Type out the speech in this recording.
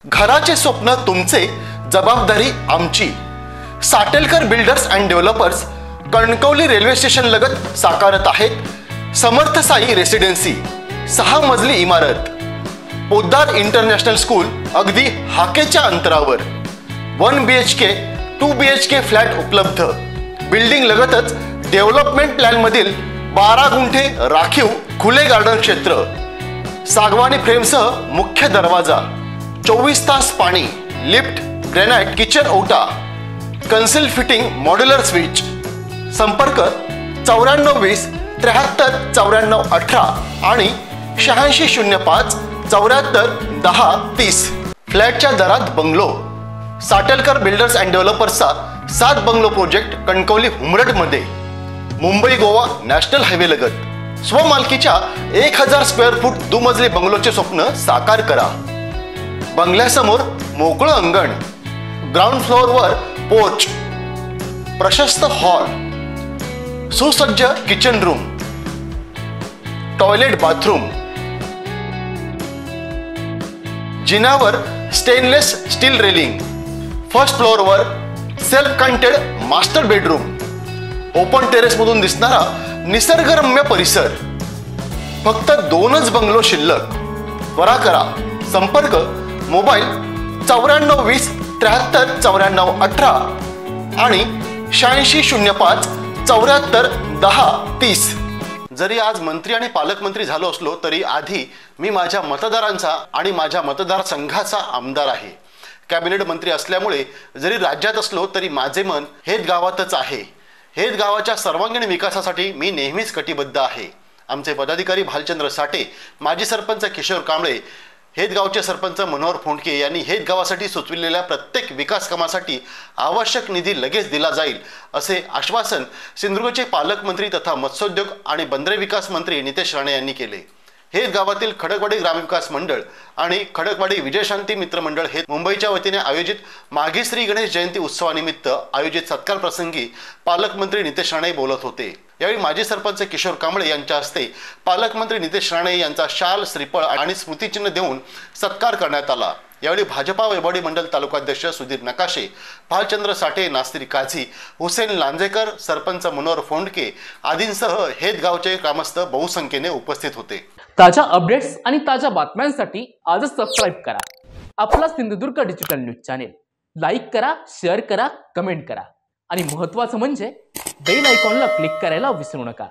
घराचे स्वप्न तुमचे, जबाबदारी आमची। Satelkar builders and developers Kankavli railway station लगत साकारत आहेत समर्थ साई रेसिडेन्सी, 6 मजली इमारत, पोद्दार इंटरनॅशनल स्कूल अगदी हाकेच्या अंतरावर, 1 BHK 2 BHK फ्लॅट उपलब्ध। बिल्डिंग लगतच डेव्हलपमेंट प्लॅन मधील 12 गुंठे राखीव खुले गार्डन क्षेत्र, सागवानी फ्रेमसह मुख्य दरवाजा, 24 तास पाणी, लिफ्ट, ग्रेनाइट किचन ओटा, कन्सिल फिटिंग मॉड्युलर स्विच। संपर्क 9420 73 94 18 आणि 8605 74 10 30। फ्लॅटच्या दरात बंगलो। साटेलकर बिल्डर्स अँड डेव्हलपर्सचा 7 बंगलो प्रोजेक्ट कणकवली हुमरड मध्ये, मुंबई गोवा नॅशनल हायवे लगत। स्वमालकीच्या 1000 स्क्वेअर फूट दुमजली बंगलोचे स्वप्न साकार करा। बंगल्यासमोर मोकळं अंगण, ग्राउंड फ्लोअरवर पोर्च, प्रशस्त हॉल, सुसज्ज किचन रूम, टॉयलेट बाथरूम, जिन्यावर स्टेनलेस स्टील रेलिंग, फर्स्ट फ्लोअरवर self contained master bedroom, open terrace मधून दिसणारा निसर्गरम्य परिसर। फक्त 2च बंगलो शिल्लक, त्वरा करा। संपर्क मोबाईल 9420 73 94 18 आणि 8605 74 10 30। जरी आज मंत्री आणि पालकमंत्री झालो असलो तरी आधी मी माझ्या मतदारांचा आणि माझ्या मतदारसंघाचा आमदार आहे। कॅबिनेट मंत्री असल्यामुळे जरी राज्यात असलो तरी माझे मन हेच गावातच आहे। हेच गावाच्या सर्वांगीण विकासासाठी मी नेहमीच कटिबद्ध आहे। आमचे पदाधिकारी भालचंद्र साठे, माजी सरपंच किशोर कांबळे, हेच गावचे सरपंच मनोहर फोंडके यांनी हेच गावासाठी सुचविलेल्या प्रत्येक विकास कामासाठी आवश्यक निधी लगेच दिला जाईल असे आश्वासन सिंधुदुर्गचे पालकमंत्री तथा मत्स्योद्योग आणि बंदरे विकास मंत्री नितेश राणे यांनी केले। हेच गावातील खडकवाडी ग्रामविकास मंडळ आणि खडकवाडी विजयशांती मित्र मंडळ हे मुंबईच्या वतीने आयोजित माघी श्री गणेश जयंती उत्सवानिमित्त आयोजित सत्कार प्रसंगी पालकमंत्री नितेश राणे बोलत होते। यावेळी माजी सरपंच किशोर कांबळे यांच्या हस्ते पालकमंत्री नितेश राणे यांचा शाल, श्रीफळ आणि स्मृतिचिन्ह देऊन सत्कार करण्यात आला। यावेळी भाजपा वैभवडी मंडल तालुकाध्यक्ष सुधीर नकाशे, भालचंद्र साठे, नास्तिरी काझी, हुसेन लांजेकर, सरपंच मनोहर फोंडके आदींसह हेच गावचे ग्रामस्थ बहुसंख्येने उपस्थित होते। ताज्या अपडेट्स आणि ताज्या बातम्यांसाठी आजच सबस्क्राईब करा आपला Sindhudurg digital news channel. Like करा, शेअर करा, कमेंट करा आणि महत्त्वाचं म्हणजे बेल आयकॉनला क्लिक करायला विसरू नका।